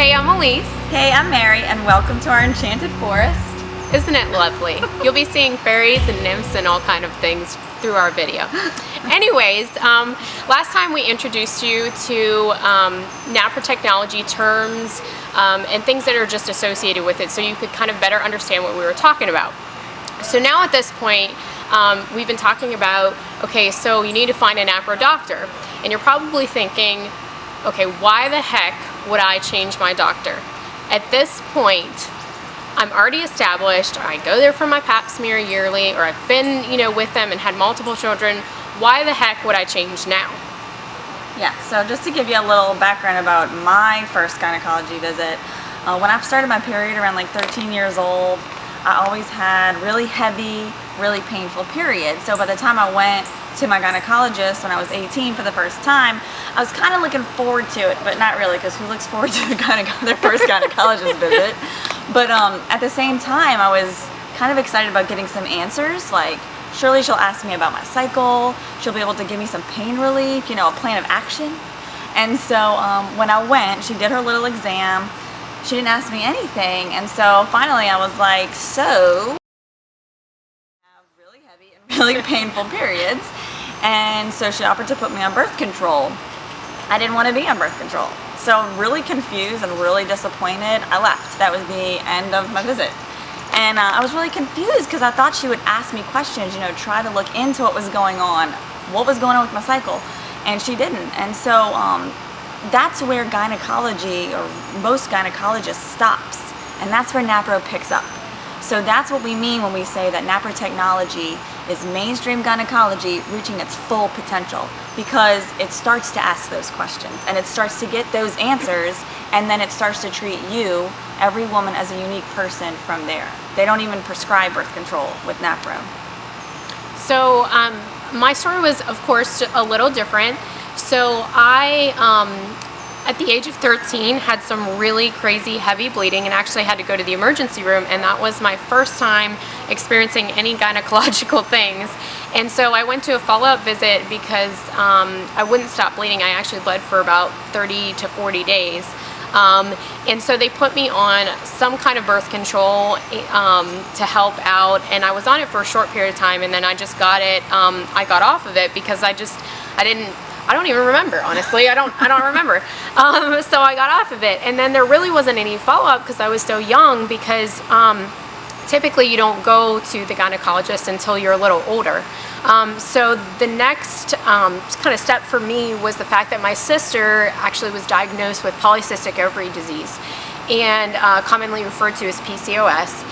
Hey, I'm Elise. Hey, I'm Mary, and welcome to our enchanted forest. Isn't it lovely? You'll be seeing fairies and nymphs and all kind of things through our video. Anyways, last time we introduced you to Naprotechnology terms and things that are just associated with it so you could kind of better understand what we were talking about. So now at this point, we've been talking about, okay, so you need to find a Napro doctor. And you're probably thinking, okay, why the heck would I change my doctor? At this point, I'm already established, or I go there for my pap smear yearly, or I've been, with them and had multiple children. Why the heck would I change now? Yeah, so just to give you a little background about my first gynecology visit, when I started my period around like 13 years old, I always had really heavy, really painful periods. So by the time I went to my gynecologist when I was 18 for the first time, I was kind of looking forward to it, but not really, because who looks forward to their first gynecologist visit? But at the same time, I was kind of excited about getting some answers, like surely she'll ask me about my cycle, she'll be able to give me some pain relief, a plan of action. And so when I went, she did her little exam. She didn't ask me anything, and so finally I was like, so I have really heavy and really painful periods, and so she offered to put me on birth control. I didn't want to be on birth control, so really confused and really disappointed, I left. That was the end of my visit, and I was really confused because I thought she would ask me questions, try to look into what was going on with my cycle, and she didn't. And so that's where gynecology, or most gynecologists, stops, and that's where Napro picks up. So that's what we mean when we say that Naprotechnology is mainstream gynecology reaching its full potential, because it starts to ask those questions and it starts to get those answers, and then it starts to treat you, every woman, as a unique person from there. They don't even prescribe birth control with Napro. So my story was, of course, a little different. So I, at the age of 13, had some really crazy heavy bleeding and actually had to go to the emergency room, and that was my first time experiencing any gynecological things. And so I went to a follow-up visit because I wouldn't stop bleeding. I actually bled for about 30 to 40 days. And so they put me on some kind of birth control to help out, and I was on it for a short period of time, and then I just got it, I got off of it because I don't even remember, honestly. I don't remember. So I got off of it, and then there really wasn't any follow-up because I was so young, because typically you don't go to the gynecologist until you're a little older. So the next kind of step for me was the fact that my sister actually was diagnosed with polycystic ovary disease, and commonly referred to as PCOS.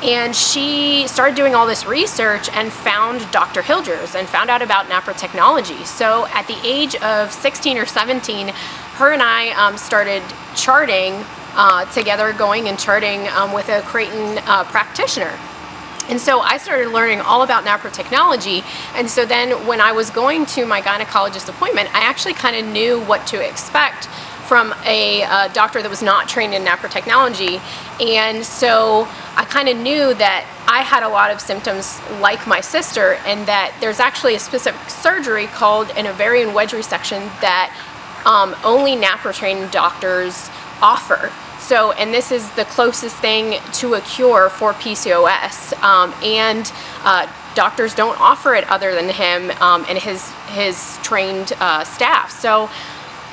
And she started doing all this research and found Dr. Hilders and found out about Naprotechnology. So at the age of 16 or 17, her and I started charting together, going and charting with a Creighton practitioner. And so I started learning all about Naprotechnology, and so then when I was going to my gynecologist appointment, I actually kind of knew what to expect from a doctor that was not trained in Naprotechnology. And so I kind of knew that I had a lot of symptoms like my sister, and that there's actually a specific surgery called an ovarian wedge resection that only Napro-trained doctors offer. So, and this is the closest thing to a cure for PCOS, and doctors don't offer it other than him and his trained staff.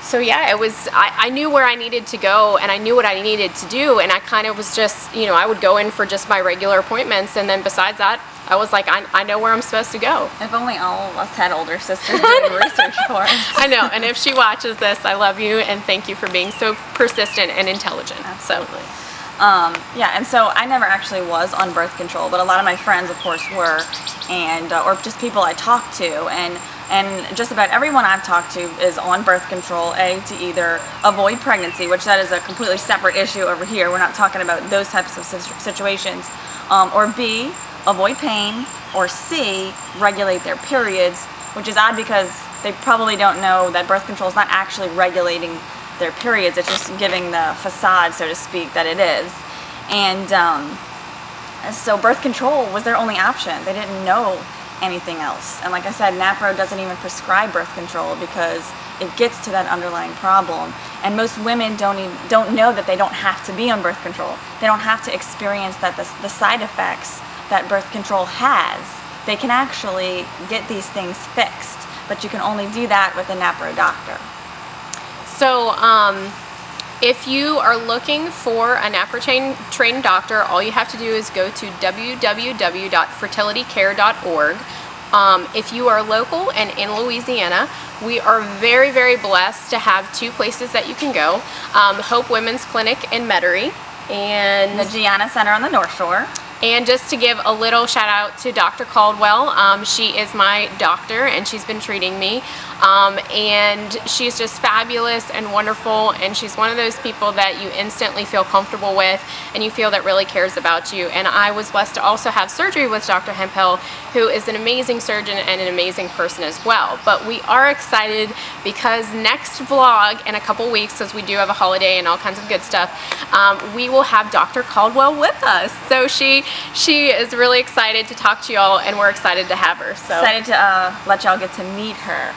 So yeah, it was, I knew where I needed to go, and I knew what I needed to do, and I kind of was just, I would go in for just my regular appointments, and then besides that, I was like, I know where I'm supposed to go. If only all of us had older sisters doing research for us. I know, and if she watches this, I love you, and thank you for being so persistent and intelligent. Absolutely. Yeah, and so I never actually was on birth control, but a lot of my friends, of course, were, and or just people I talked to, and just about everyone I've talked to is on birth control, to either avoid pregnancy, which that is a completely separate issue over here. We're not talking about those types of situations, or B, avoid pain, or C, regulate their periods, which is odd because they probably don't know that birth control is not actually regulating their periods. It's just giving the facade, so to speak, that it is. And so birth control was their only option. They didn't know anything else. And like I said, Napro doesn't even prescribe birth control because it gets to that underlying problem. And most women don't know that they don't have to be on birth control. They don't have to experience that the side effects that birth control has. They can actually get these things fixed, but you can only do that with a Napro doctor. So if you are looking for a Naprotechnology-trained doctor, all you have to do is go to www.fertilitycare.org. If you are local and in Louisiana, we are very, very blessed to have 2 places that you can go. Hope Women's Clinic in Metairie and The Gianna Center on the North Shore. And just to give a little shout out to Dr. Caldwell, she is my doctor and she's been treating me. And she's just fabulous and wonderful, and she's one of those people that you instantly feel comfortable with and you feel that really cares about you. And I was blessed to also have surgery with Dr. Hempel, who is an amazing surgeon and an amazing person as well. But we are excited because next vlog in a couple weeks, because we do have a holiday and all kinds of good stuff, we will have Dr. Caldwell with us. So she is really excited to talk to y'all, and we're excited to have her. So excited to let y'all get to meet her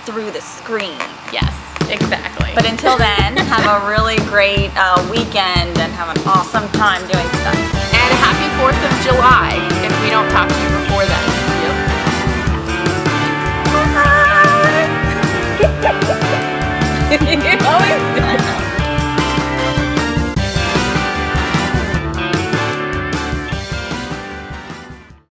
through the screen. Yes, exactly. But until then, have a really great weekend and have an awesome time doing stuff. And happy 4th of July if we don't talk to you